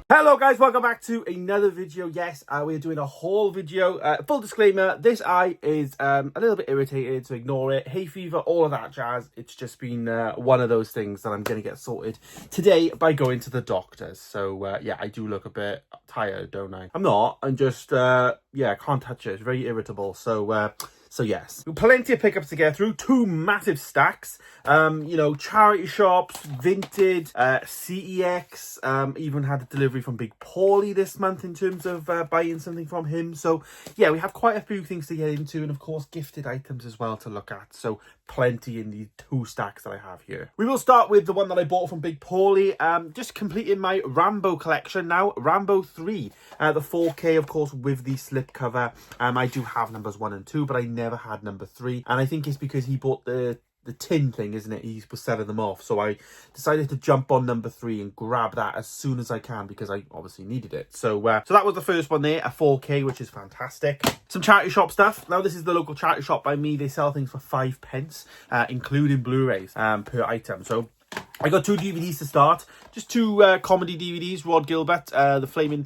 Hello guys, welcome back to another video. Yes, we're doing a haul video. Full disclaimer, this eye is a little bit irritated, so ignore it. Hay fever, all of that jazz. It's just been one of those things that I'm going to get sorted today by going to the doctors. So yeah, I do look a bit tired, don't I? I'm not, I'm just, yeah, can't touch it. It's very irritable. So yes, plenty of pickups to get through, 2 massive stacks, you know, charity shops, Vinted, CEX, even had a delivery from Big Paulie this month in terms of buying something from him. So yeah, we have quite a few things to get into, and of course gifted items as well to look at. So plenty in the 2 stacks that I have here. We will start with the one that I bought from Big Paulie, just completing my Rambo collection now, Rambo 3, the 4K of course with the slipcover. I do have numbers 1 and 2, but I never had number 3, and I think it's because he bought the tin thing, isn't it? He was selling them off, so I decided to jump on number 3 and grab that as soon as I can because I obviously needed it. So so that was the first one there, a 4K, which is fantastic. Some charity shop stuff. Now this is the local charity shop by me. They sell things for 5p, including Blu-rays per item. So I got 2 DVDs to start. Just 2 comedy DVDs. Rod Gilbert, the Flaming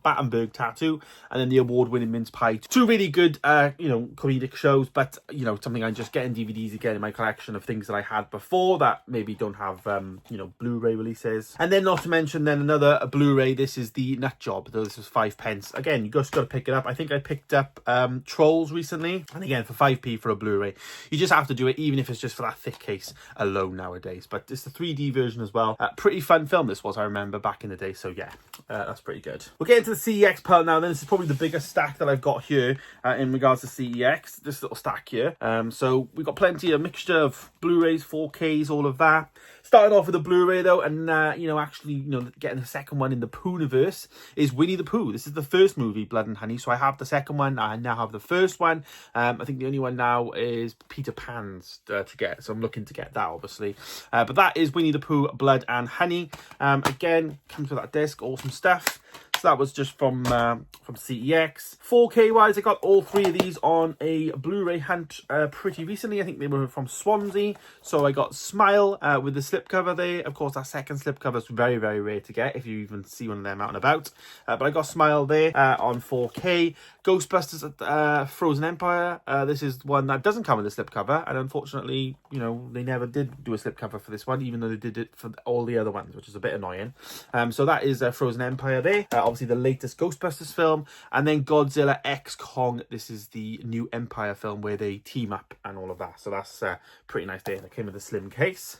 Battenberg Tattoo, and then the award-winning Mince Pie. 2 really good, you know, comedic shows, but, you know, something I'm just getting DVDs again in my collection of things that I had before that maybe don't have, you know, Blu-ray releases. And then not to mention then another Blu-ray. This is the Nut Job. Though this was 5p. Again, you just got to pick it up. I think I picked up Trolls recently. And again, for 5p for a Blu-ray. You just have to do it, even if it's just for that thick case alone nowadays. But it's the 3D version as well. Pretty fun film this was, I remember back in the day. So yeah, that's pretty good. We'll get into the CEX pile now. Then this is probably the biggest stack that I've got here in regards to CEX. This little stack here. So we've got plenty of mixture of Blu-rays, 4Ks, all of that. Starting off with a Blu-ray though, and you know, actually, you know, getting the second one in the Poohniverse is Winnie the Pooh. This is the first movie, Blood and Honey. So I have the second one. I now have the first one. I think the only one now is Peter Pan's to get. So I'm looking to get that, obviously. But that is Winnie the Pooh, Blood and Honey. Again, comes with that disc, awesome stuff. So that was just from CEX. 4K wise, I got all 3 of these on a Blu-ray hunt pretty recently. I think they were from Swansea. So I got Smile with the slipcover there. Of course, that second slipcover is very, very rare to get if you even see one of them out and about. But I got Smile there on 4K. Ghostbusters Frozen Empire. This is one that doesn't come with a slipcover. And unfortunately, you know, they never did do a slipcover for this one, even though they did it for all the other ones, which is a bit annoying. So that is Frozen Empire there. Obviously the latest Ghostbusters film, and then Godzilla X Kong. This is the new Empire film where they team up and all of that. So that's pretty nice there. That came with a slim case.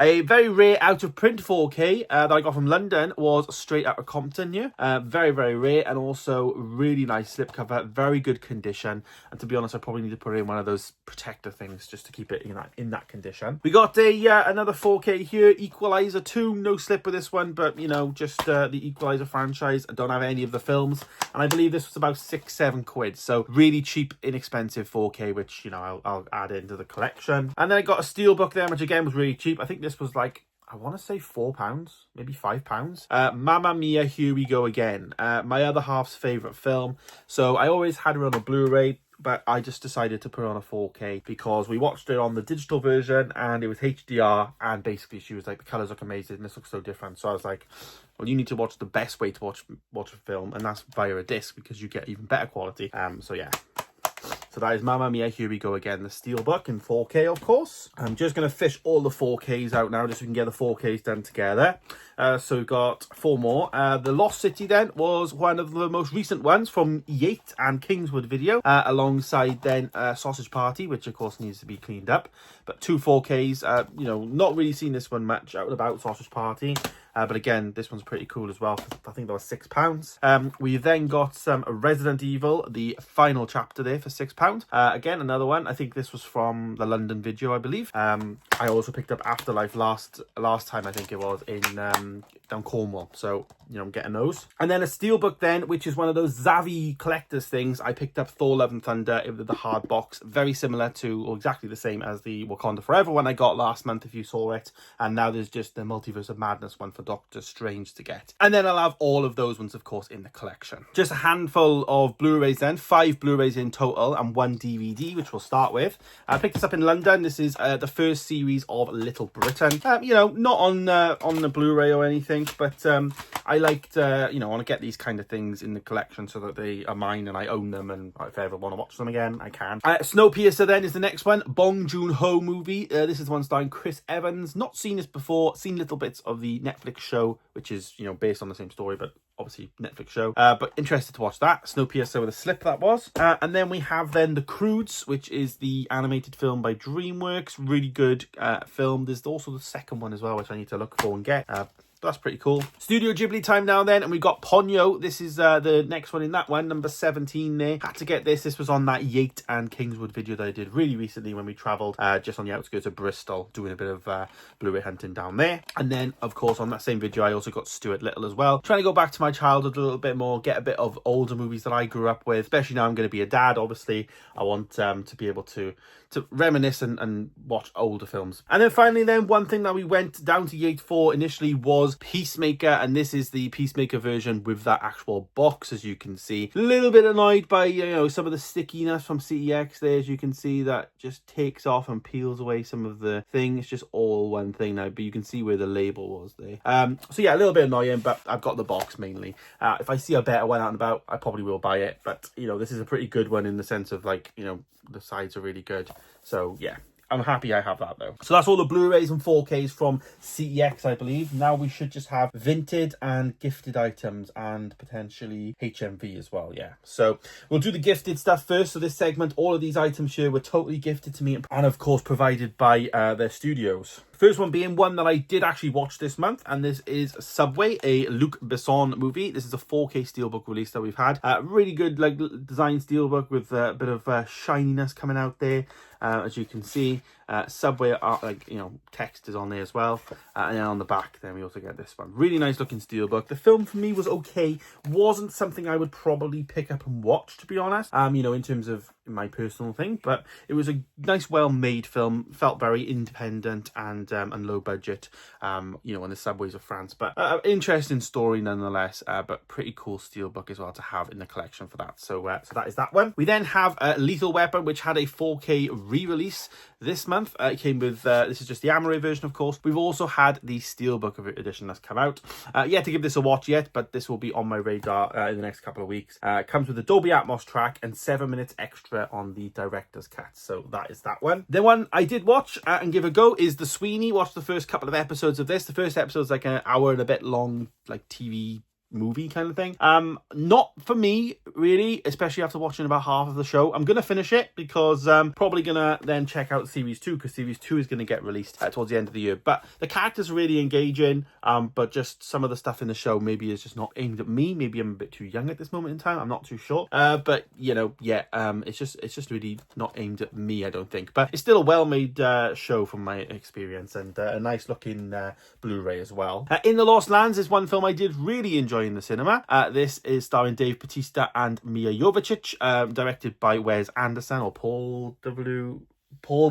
A very rare out-of-print 4K that I got from London was straight out of Compton here. Very, very rare, and also really nice slipcover, very good condition. And to be honest, I probably need to put it in one of those protector things just to keep it in that condition. We got another 4K here, Equalizer 2. No slip with this one, but, you know, just the Equalizer franchise. I don't have any of the films. And I believe this was about 6-7 quid. So really cheap, inexpensive 4K, which, you know, I'll add into the collection. And then I got a steelbook there, which again was really cheap. I think this was like, I want to say £4, maybe £5. Mamma Mia, Here We Go Again. My other half's favourite film. So I always had it on a Blu-ray, but I just decided to put it on a 4K because we watched it on the digital version and it was HDR, and basically she was like, the colours look amazing and this looks so different. So I was like, well, you need to watch the best way to watch a film, and that's via a disc because you get even better quality. So yeah. So that is Mamma Mia, Here We Go Again, the steelbook in 4K, of course. I'm just going to fish all the 4Ks out now, just so we can get the 4Ks done together. So we've got 4 more. The Lost City then was one of the most recent ones from Yeat and Kingswood Video, alongside then Sausage Party, which of course needs to be cleaned up. But 2 4Ks, you know, not really seen this one much out and about, Sausage Party. But again, this one's pretty cool as well. I think that was £6. We then got some Resident Evil, the final chapter there for £6. Again, another one. I think this was from the London Video, I believe. I also picked up Afterlife last time, I think it was, in down Cornwall. So, you know, I'm getting those. And then a steelbook then, which is one of those Zavi collector's things. I picked up Thor Love and Thunder with the hard box. Very similar to, or exactly the same as the Wakanda Forever one I got last month, if you saw it. And now there's just the Multiverse of Madness one for Doctor Strange to get. And then I'll have all of those ones, of course, in the collection. Just a handful of Blu-rays then, 5 Blu-rays in total and 1 DVD, which we'll start with. I picked this up in London. This is the first series of Little Britain. You know, not on the Blu-ray or anything, but I liked, you know, I want to get these kind of things in the collection so that they are mine and I own them, and if I ever want to watch them again, I can. Snowpiercer then is the next one. Bong Joon-ho movie. This is the one starring Chris Evans. Not seen this before. Seen little bits of the Netflix show, which is, you know, based on the same story, but obviously Netflix show. But interested to watch that. Snowpiercer with a slip, that was. And then we have then The Croods, which is the animated film by DreamWorks. Really good film. There's also the second one as well, which I need to look for and get. That's pretty cool. Studio Ghibli time now then, and we got Ponyo. This is the next one in that one, number 17 there. Had to get this. This was on that Yate and Kingswood video that I did really recently when we travelled just on the outskirts of Bristol, doing a bit of Blu-ray hunting down there. And then, of course, on that same video, I also got Stuart Little as well. Trying to go back to my childhood a little bit more, get a bit of older movies that I grew up with, especially now I'm going to be a dad, obviously. I want to be able to reminisce and watch older films. And then finally then, one thing that we went down to Yate for initially was Peacemaker, and this is the Peacemaker version with that actual box, as you can see. A little bit annoyed by, you know, some of the stickiness from CEX there, as you can see, that just takes off and peels away some of the thing. It's just all one thing now, but you can see where the label was there. So yeah, a little bit annoying, but I've got the box mainly. If I see a better one out and about, I probably will buy it, but, you know, this is a pretty good one in the sense of, like, you know, the sides are really good. So yeah, I'm happy I have that though. So that's all the Blu-rays and 4Ks from CEX, I believe. Now we should just have vintage and gifted items and potentially HMV as well, yeah. So we'll do the gifted stuff first. So this segment, all of these items here were totally gifted to me and of course provided by their studios. First one being one that I did actually watch this month, and this is Subway, a Luc Besson movie. This is a 4K steelbook release that we've had. Really good, like, design steelbook with a bit of shininess coming out there. As you can see, Subway art, like, you know, text is on there as well. And then on the back, then we also get this one. Really nice looking steelbook. The film for me was okay. Wasn't something I would probably pick up and watch, to be honest. You know, in terms of my personal thing, but it was a nice, well-made film. Felt very independent and low budget. You know, in the subways of France, but interesting story nonetheless. But pretty cool steelbook as well to have in the collection for that. So that is that one. We then have Lethal Weapon, which had a 4K re-release this month. It came with this is just the Amaray version, of course. We've also had the steelbook edition that's come out. Yet to give this a watch yet, but this will be on my radar in the next couple of weeks. Comes with the Dolby Atmos track and 7 minutes extra on the director's cut. So that is that one. The one I did watch and give a go is The Sweeney. Watched the first couple of episodes of this. The first episode is like an hour and a bit long, like TV movie kind of thing. Not for me really, especially after watching about half of the show. I'm gonna finish it because probably gonna then check out series 2, because series 2 is gonna get released towards the end of the year. But the characters are really engaging, but just some of the stuff in the show maybe is just not aimed at me. Maybe I'm a bit too young at this moment in time, I'm not too sure. But you know, yeah, it's just really not aimed at me, I don't think. But it's still a well-made show from my experience, and a nice looking Blu-ray as well. In the Lost Lands is one film I did really enjoy in the cinema. This is starring Dave Bautista and Mia Jovovich, directed by Wes Anderson, or Paul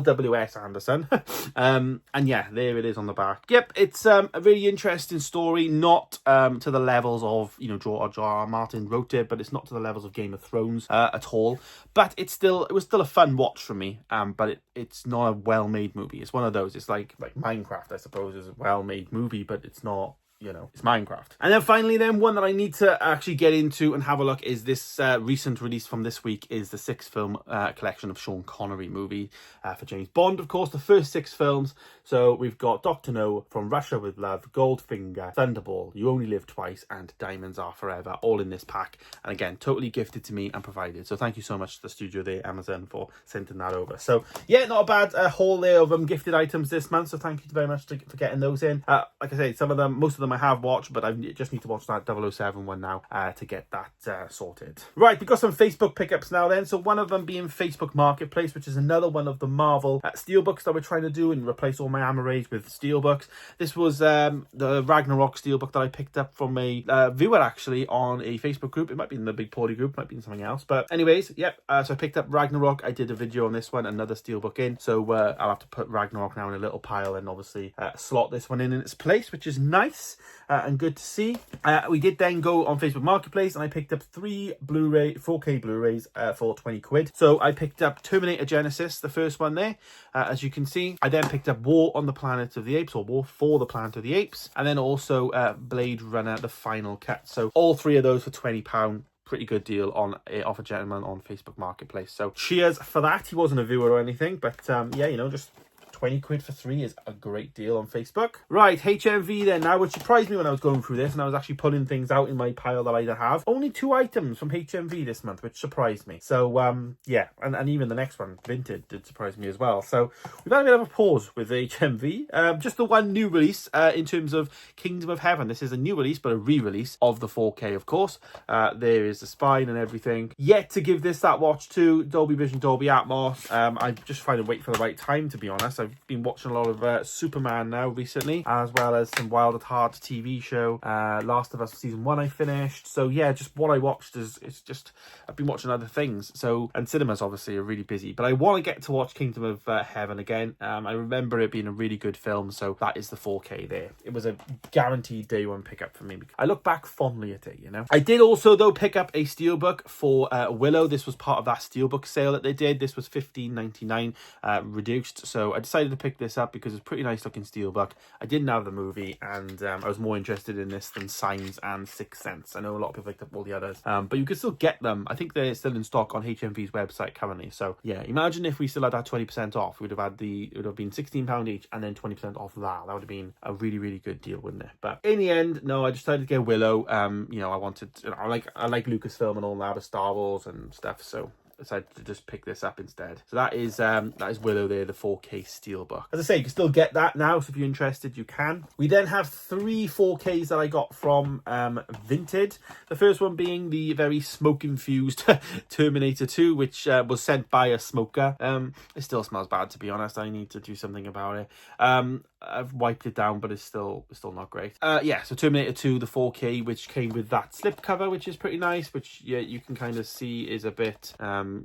W.S. Anderson. And yeah, there it is on the back. Yep, it's a really interesting story, not to the levels of, you know, George R. R. Martin wrote it, but it's not to the levels of Game of Thrones at all. But it was still a fun watch for me. But it's not a well-made movie. It's one of those. It's like Minecraft, I suppose, is a well-made movie, but it's not, you know, it's Minecraft. And then finally then, one that I need to actually get into and have a look is this recent release from this week is the 6-film collection of Sean Connery movie for James Bond, of course, the first 6 films. So we've got Dr. No, From Russia with Love, Goldfinger, Thunderball, You Only Live Twice, and Diamonds Are Forever, all in this pack. And again, totally gifted to me and provided. So thank you so much to the studio there, Amazon, for sending that over. So yeah, not a bad haul there of gifted items this month. So thank you very much for getting those in. Like I say, most of them I have watched, but I just need to watch that 007 one now to get that sorted. Right, we've got some Facebook pickups now then. So one of them being Facebook Marketplace, which is another one of the Marvel steelbooks that we're trying to do and replace all my Amarays with steelbooks. This was the Ragnarok steelbook that I picked up from a viewer actually on a Facebook group. It might be in the Big Porty group, might be in something else. But anyways, yep, so I picked up Ragnarok. I did a video on this one, another steelbook in. So I'll have to put Ragnarok now in a little pile and obviously slot this one in its place, which is nice. and good to see. We did then go on Facebook Marketplace and I picked up 3 Blu-ray 4K Blu-rays for 20 quid. So I picked up Terminator Genesis, the first one there, as you can see. I then picked up War on the Planet of the Apes, or War for the Planet of the Apes, and then also Blade Runner, the final cut. So all 3 of those for £20. Pretty good deal on off a gentleman on Facebook Marketplace. So cheers for that. He wasn't a viewer or anything, but yeah, you know, just 20 quid for 3 is a great deal on Facebook. Right, HMV then. Now, which surprised me when I was going through this and I was actually pulling things out in my pile that I have. Only 2 items from HMV this month, which surprised me. So, yeah, and even the next one, Vinted, did surprise me as well. So, we've had a bit of a pause with HMV. Just the one new release in terms of Kingdom of Heaven. This is a new release, but a re-release of the 4K, of course. There is the spine and everything. Yet to give this that watch to Dolby Vision, Dolby Atmos. I just trying to wait for the right time, to be honest. I've been watching a lot of Superman now recently, as well as some Wild at Heart TV show. Last of Us season 1 I finished. So yeah, just what I watched it's just, I've been watching other things. So, and cinemas obviously are really busy, but I want to get to watch Kingdom of Heaven again. I remember it being a really good film, so that is the 4K there. It was a guaranteed day one pickup for me. I look back fondly at it, you know. I did also though pick up a steelbook for Willow. This was part of that steelbook sale that they did. This was $15.99 reduced, so I decided to pick this up because it's a pretty nice looking steelbook. I didn't have the movie, and I was more interested in this than Signs and Sixth Sense. I know a lot of people picked up all the others, but you can still get them. I think they're still in stock on HMV's website currently. So yeah, imagine if we still had that 20% off. It would have been £16 each and then 20% off that. That would have been a really, really good deal, wouldn't it? But in the end, no, I decided to get Willow. You know, I wanted, you know, I like Lucasfilm and all that, of Star Wars and stuff, so decided to just pick this up instead. So that is Willow there, the 4K steelbook. As I say, you can still get that now, so if you're interested, you can. We then have 3 4Ks that I got from Vinted. The first one being the very smoke-infused Terminator 2, which was sent by a smoker. It still smells bad, to be honest. I need to do something about it. I've wiped it down, but it's still not great. Yeah, so Terminator 2, the 4K, which came with that slip cover, which is pretty nice, which yeah, you can kind of see is a bit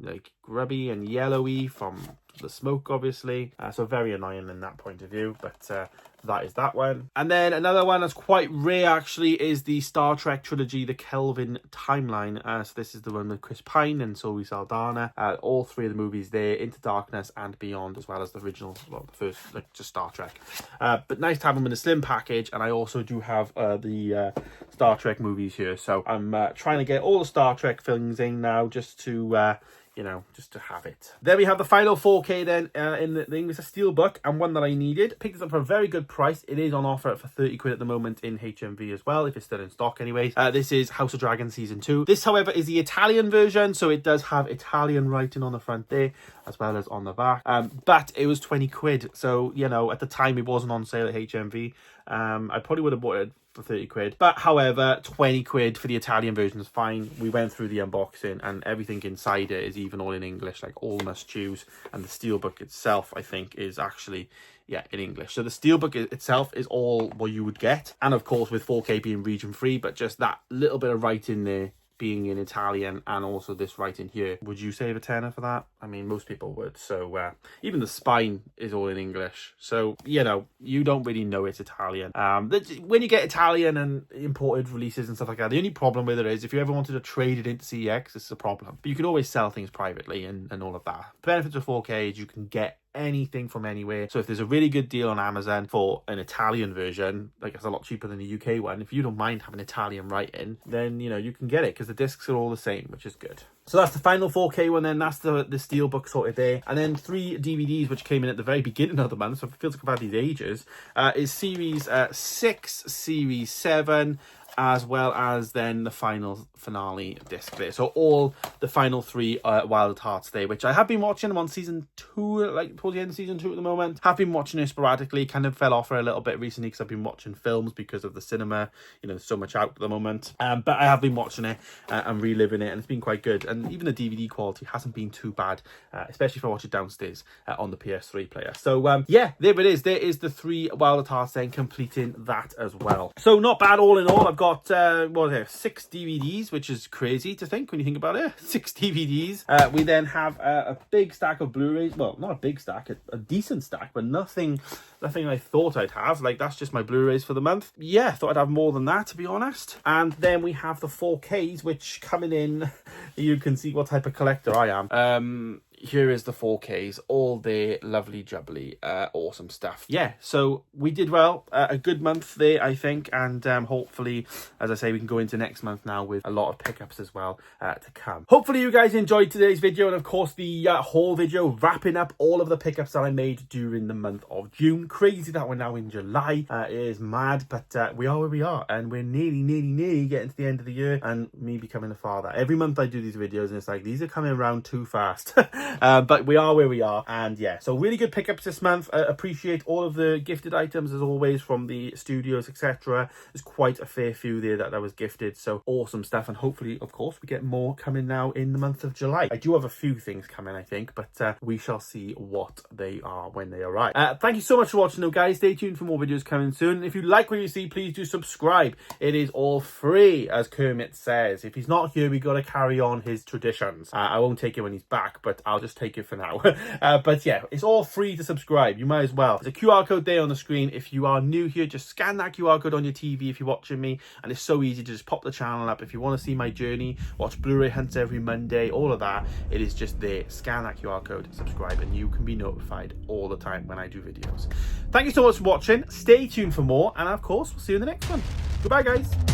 like grubby and yellowy from the smoke, obviously. So very annoying in that point of view, but that is that one. And then another one that's quite rare actually is the Star Trek trilogy, the Kelvin timeline. So this is the one with Chris Pine and Zoe Saldana. All 3 of the movies there, Into Darkness and Beyond, as well as the original, well, the first, like, just Star Trek. But nice to have them in a slim package. And I also do have the Star Trek movies here. So I'm trying to get all the Star Trek things in now, just to you know, just to have it. Then we have the final 4K then in the English steelbook, and one that I needed. Picked this up for a very good price. It is on offer for 30 quid at the moment in HMV as well, if it's still in stock anyways. This is House of Dragons Season 2. This, however, is the Italian version, so it does have Italian writing on the front there, as well as on the back. But it was 20 quid, so, you know, at the time it wasn't on sale at HMV. I probably would have bought it for 30 quid, but however 20 quid for the Italian version is fine. We went through the unboxing and everything inside it is even all in English, like all must choose, and the steelbook itself I think is actually in English. So the steelbook itself is all what you would get, and of course with 4K being region free, but just that little bit of writing there being in Italian, and also this writing here. Would you save a tenner for that? I mean, most people would. So even the spine is all in English, so you know, you don't really know it's Italian. When you get Italian and imported releases and stuff like that, the only problem with it is if you ever wanted to trade it into CEX, it's a problem, but you can always sell things privately and all of that. The benefits of 4K is you can get anything from anywhere. So if there's a really good deal on Amazon for an Italian version, like it's a lot cheaper than the UK one, if you don't mind having Italian writing, then you know you can get it because the discs are all the same, which is good. So that's the final 4K one then. That's the steelbook sorted there. And then 3 DVDs which came in at the very beginning of the month, so it feels like I've had these ages, is Series 6, Series 7, as well as then the finale disc there. So all the final 3 Wild Hearts there, which I have been watching. I'm on season 2, like towards the end of season 2 at the moment. Have been watching it sporadically, kind of fell off for a little bit recently because I've been watching films because of the cinema, you know, there's so much out at the moment. But I have been watching it and reliving it, and it's been quite good. And even the DVD quality hasn't been too bad, especially if I watch it downstairs on the PS3 player. So yeah, there it is. There is the 3 Wild Hearts then, completing that as well. So not bad all in all. I've got got, what is it, 6 DVDs, which is crazy to think when you think about it. 6 DVDs. We then have a big stack of Blu-rays. Well, not a big stack, a decent stack, but nothing I thought I'd have. Like, that's just my Blu-rays for the month. Yeah, thought I'd have more than that, to be honest. And then we have the 4Ks, which coming in, you can see what type of collector I am. Here is the 4Ks, all there, lovely jubbly, awesome stuff. Yeah, so we did well, a good month there, I think, and hopefully, as I say, we can go into next month now with a lot of pickups as well to come. Hopefully you guys enjoyed today's video, and of course the haul video wrapping up all of the pickups that I made during the month of June. Crazy that we're now in July. It is mad, but we are where we are, and we're nearly getting to the end of the year, and me becoming a father. Every month I do these videos, and it's like, these are coming around too fast. But we are where we are, and yeah, so really good pickups this month. Appreciate all of the gifted items as always from the studios, etc. There's quite a fair few there that was gifted, so awesome stuff, and hopefully, of course, we get more coming now in the month of July. I do have a few things coming, I think, but we shall see what they are when they arrive. Thank you so much for watching though, guys. Stay tuned for more videos coming soon. If you like what you see, please do subscribe. It is all free, as Kermit says. If he's not here, we got to carry on his traditions. I won't take it when he's back, but I'll just take it for now. But yeah, it's all free to subscribe. You might as well. There's a QR code there on the screen. If you are new here, just scan that QR code on your TV if you're watching me, and it's so easy to just pop the channel up. If you want to see my journey, watch Blu-ray hunts every Monday, all of that, it is just there. Scan that QR code, subscribe, and you can be notified all the time when I do videos. Thank you so much for watching. Stay tuned for more, and of course, we'll see you in the next one. Goodbye, guys.